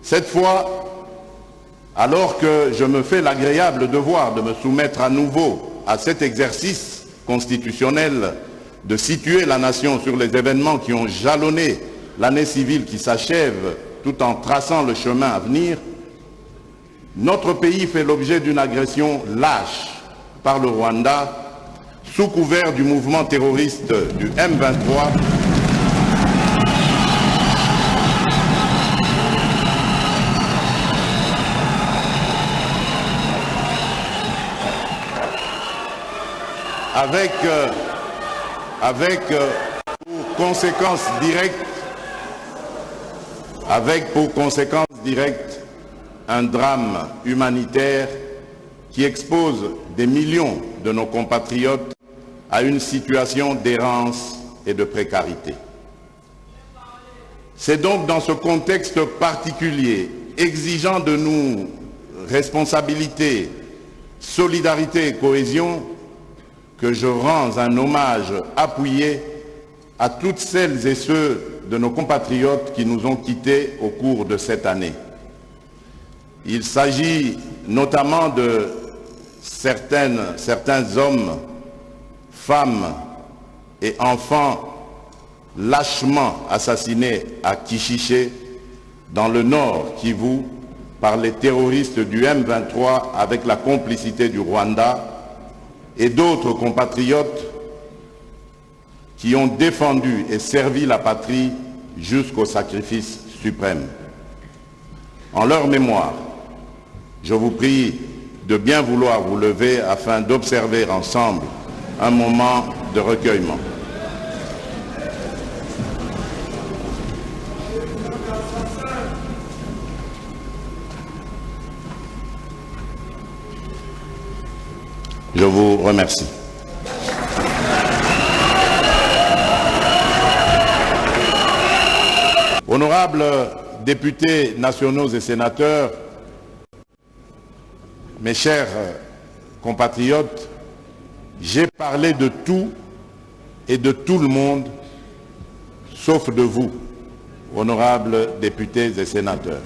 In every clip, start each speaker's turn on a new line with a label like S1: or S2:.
S1: Cette fois, alors que je me fais l'agréable devoir de me soumettre à nouveau à cet exercice constitutionnel de situer la nation sur les événements qui ont jalonné l'année civile qui s'achève tout en traçant le chemin à venir, notre pays fait l'objet d'une agression lâche par le Rwanda sous couvert du mouvement terroriste du M23 avec pour conséquence directe un drame humanitaire qui expose des millions de nos compatriotes à une situation d'errance et de précarité. C'est donc dans ce contexte particulier, exigeant de nous responsabilité, solidarité et cohésion, que je rends un hommage appuyé à toutes celles et ceux de nos compatriotes qui nous ont quittés au cours de cette année. Il s'agit notamment de certains hommes, femmes et enfants lâchement assassinés à Kishiché, dans le nord Kivu, par les terroristes du M23 avec la complicité du Rwanda, et d'autres compatriotes qui ont défendu et servi la patrie jusqu'au sacrifice suprême. En leur mémoire, je vous prie de bien vouloir vous lever afin d'observer ensemble un moment de recueillement. Je vous remercie. Honorables députés nationaux et sénateurs, mes chers compatriotes, j'ai parlé de tout et de tout le monde, sauf de vous, honorables députés et sénateurs.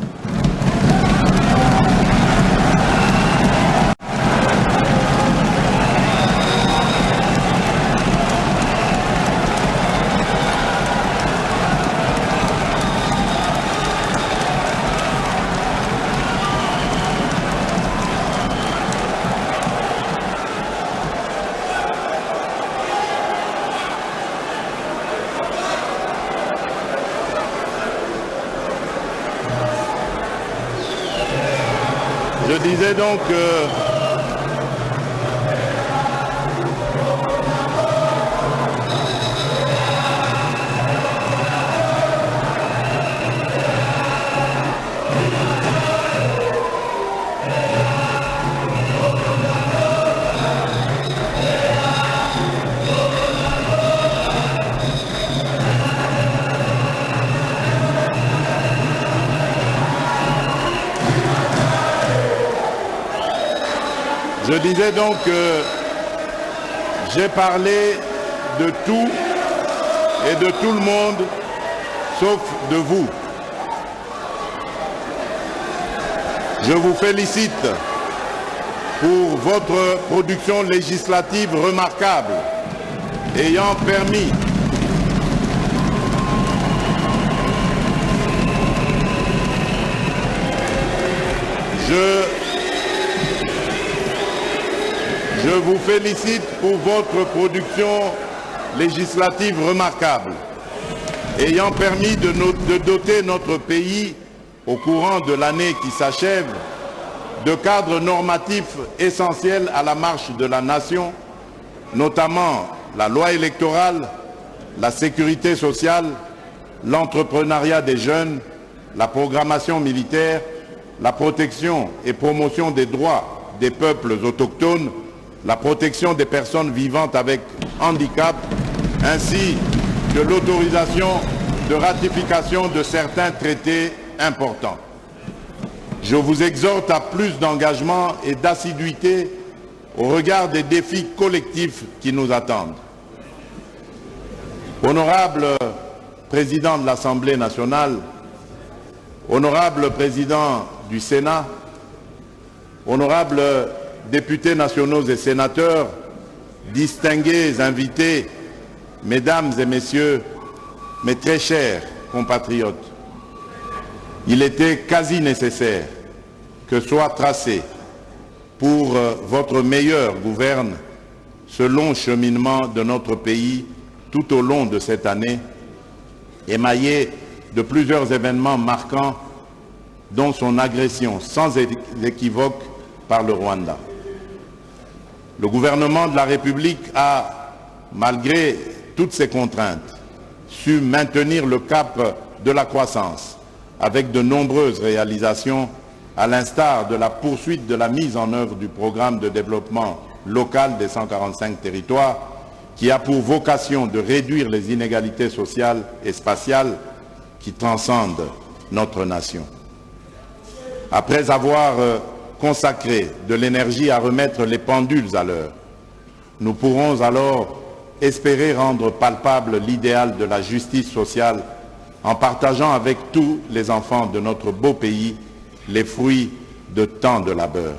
S1: Je disais donc que j'ai parlé de tout et de tout le monde, sauf de vous. Je vous félicite pour votre production législative remarquable, ayant permis Je vous félicite pour votre production législative remarquable, ayant permis de doter notre pays, au courant de l'année qui s'achève, de cadres normatifs essentiels à la marche de la nation, notamment la loi électorale, la sécurité sociale, l'entrepreneuriat des jeunes, la programmation militaire, la protection et promotion des droits des peuples autochtones, la protection des personnes vivantes avec handicap, ainsi que l'autorisation de ratification de certains traités importants. Je vous exhorte à plus d'engagement et d'assiduité au regard des défis collectifs qui nous attendent. Honorable Président de l'Assemblée nationale, Honorable Président du Sénat, honorables députés nationaux et sénateurs, distingués invités, mesdames et messieurs, mes très chers compatriotes, il était quasi nécessaire que soit tracé pour votre meilleur gouverne ce long cheminement de notre pays tout au long de cette année, émaillé de plusieurs événements marquants, dont son agression sans équivoque par le Rwanda. Le gouvernement de la République a, malgré toutes ces contraintes, su maintenir le cap de la croissance avec de nombreuses réalisations, à l'instar de la poursuite de la mise en œuvre du programme de développement local des 145 territoires, qui a pour vocation de réduire les inégalités sociales et spatiales qui transcendent notre nation. Après avoir consacré de l'énergie à remettre les pendules à l'heure, nous pourrons alors espérer rendre palpable l'idéal de la justice sociale en partageant avec tous les enfants de notre beau pays les fruits de tant de labeur.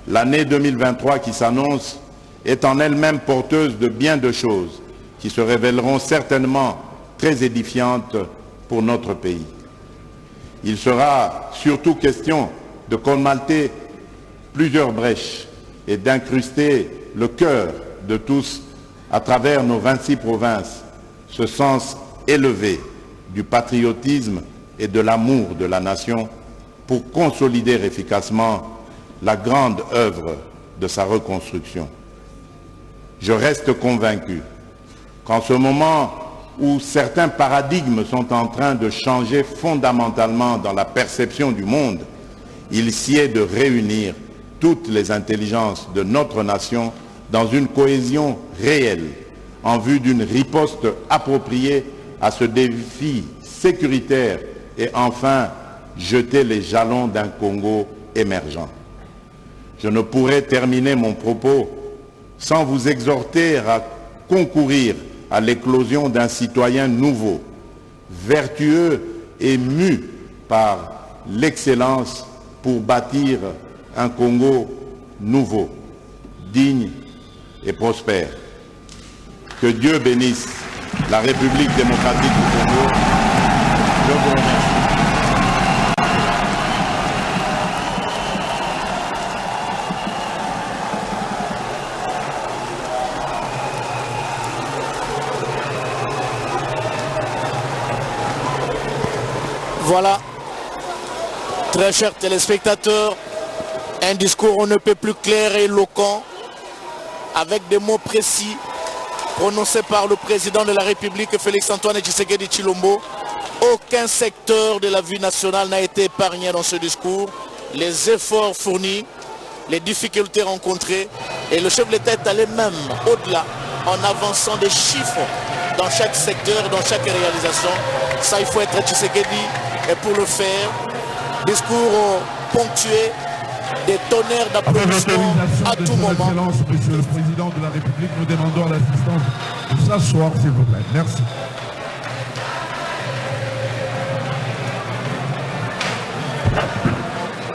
S1: L'année 2023 qui s'annonce est en elle-même porteuse de bien de choses qui se révéleront certainement très édifiantes pour notre pays. Il sera surtout question de colmater plusieurs brèches et d'incruster le cœur de tous à travers nos 26 provinces ce sens élevé du patriotisme et de l'amour de la nation pour consolider efficacement la grande œuvre de sa reconstruction. Je reste convaincu qu'en ce moment où certains paradigmes sont en train de changer fondamentalement dans la perception du monde, il sied de réunir toutes les intelligences de notre nation dans une cohésion réelle en vue d'une riposte appropriée à ce défi sécuritaire et enfin jeter les jalons d'un Congo émergent. Je ne pourrai terminer mon propos sans vous exhorter à concourir à l'éclosion d'un citoyen nouveau, vertueux et mu par l'excellence pour bâtir un Congo nouveau, digne et prospère. Que Dieu bénisse la République démocratique du Congo. Je vous remercie.
S2: Voilà, très chers téléspectateurs, un discours on ne peut plus clair et éloquent, avec des mots précis, prononcés par le président de la République, Félix-Antoine Tshisekedi Tshilombo. Aucun secteur de la vie nationale n'a été épargné dans ce discours. Les efforts fournis, les difficultés rencontrées, et le chef de l'État est allé même au-delà, en avançant des chiffres dans chaque secteur, dans chaque réalisation. Ça, il faut être Tshisekedi. Et pour le faire, discours ponctué, des tonnerres d'applaudissements à tout moment.
S3: Monsieur le Président de la République, nous demandons à l'assistance de s'asseoir, s'il vous plaît. Merci.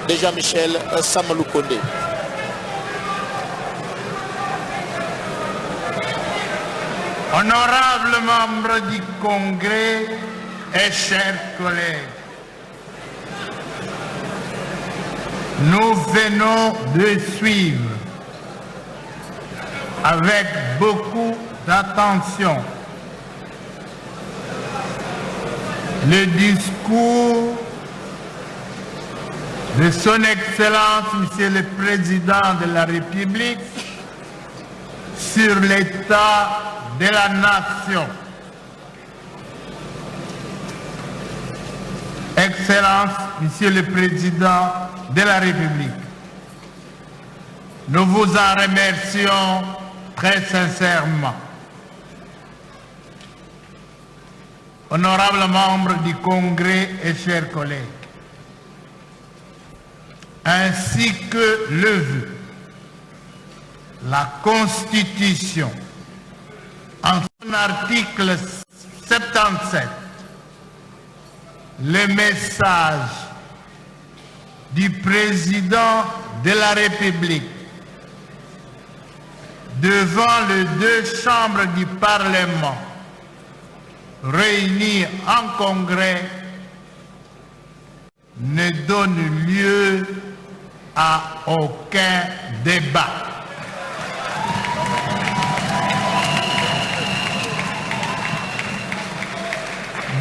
S2: Déjà Michel Samalou Kondé.
S4: Honorables membres du Congrès et chers collègues, nous venons de suivre avec beaucoup d'attention le discours de son Excellence, Monsieur le Président de la République, sur l'état de la nation. Excellence, Monsieur le Président de la République, nous vous en remercions très sincèrement. Honorables membres du Congrès et chers collègues, ainsi que le veut la Constitution en son article 77, le message du président de la République devant les deux chambres du Parlement réunies en congrès ne donne lieu à aucun débat.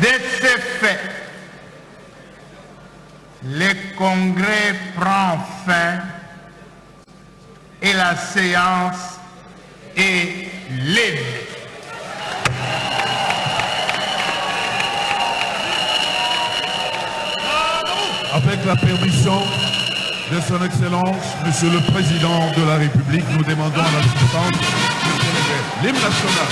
S4: De ce fait, le congrès prend fin et la séance est levée.
S3: Avec la permission de son Excellence, Monsieur le Président de la République, nous demandons l'assistance de l'hymne national.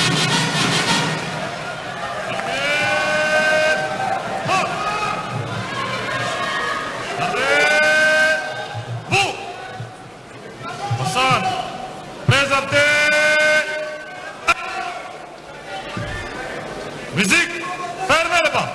S5: Musique, fermez le banc.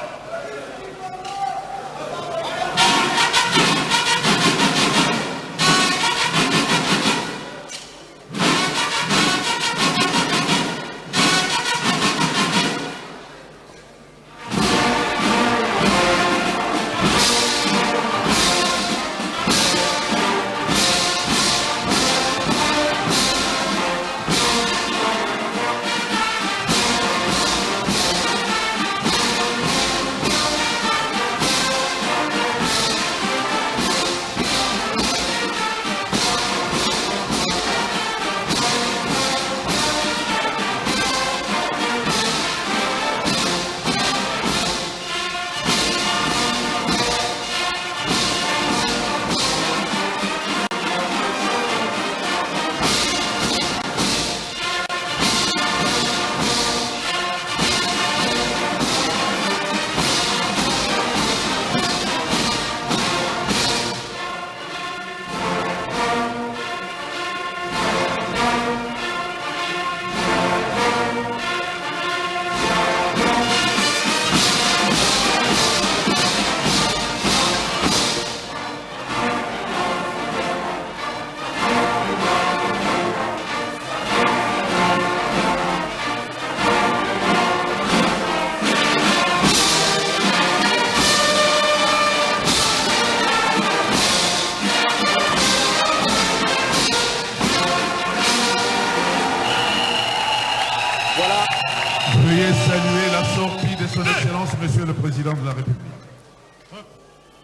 S3: Veuillez saluer la sortie de son Excellence, Monsieur le Président de la République.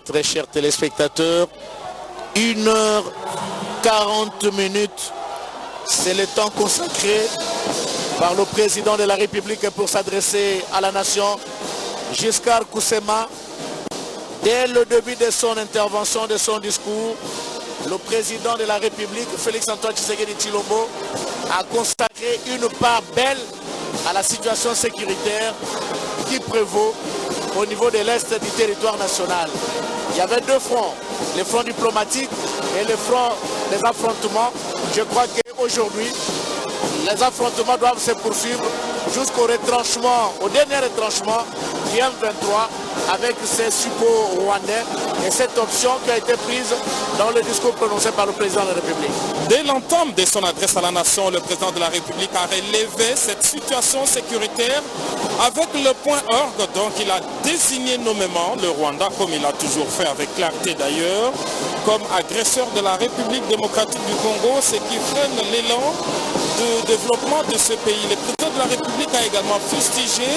S2: Très chers téléspectateurs, 1h40, c'est le temps consacré par le Président de la République pour s'adresser à la nation. Giscard Koussema, dès le début de son intervention, de son discours, le Président de la République, Félix-Antoine Tshisekedi Tshilombo, a consacré une part belle à la situation sécuritaire qui prévaut au niveau de l'Est du territoire national. Il y avait deux fronts, le front diplomatique et le front des affrontements. Je crois qu'aujourd'hui, les affrontements doivent se poursuivre jusqu'au retranchement, au dernier retranchement du M23 avec ces suppôts rwandais et cette option qui a été prise dans le discours prononcé par le président de la République.
S6: Dès l'entame de son adresse à la nation, le président de la République a relevé cette situation sécuritaire avec le point orgue. Donc il a désigné nommément le Rwanda, comme il a toujours fait avec clarté d'ailleurs, comme agresseur de la République démocratique du Congo, ce qui freine l'élan de développement de ce pays. Le président de la République a également fustigé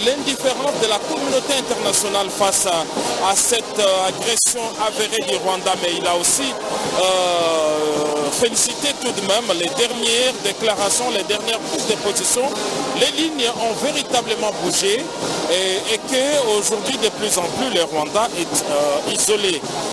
S6: l'indifférence de la communauté internationale face à cette agression avérée du Rwanda, mais il a aussi félicité tout de même les dernières déclarations, les dernières prises de position. Les lignes ont véritablement bougé et qu'aujourd'hui de plus en plus le Rwanda est isolé.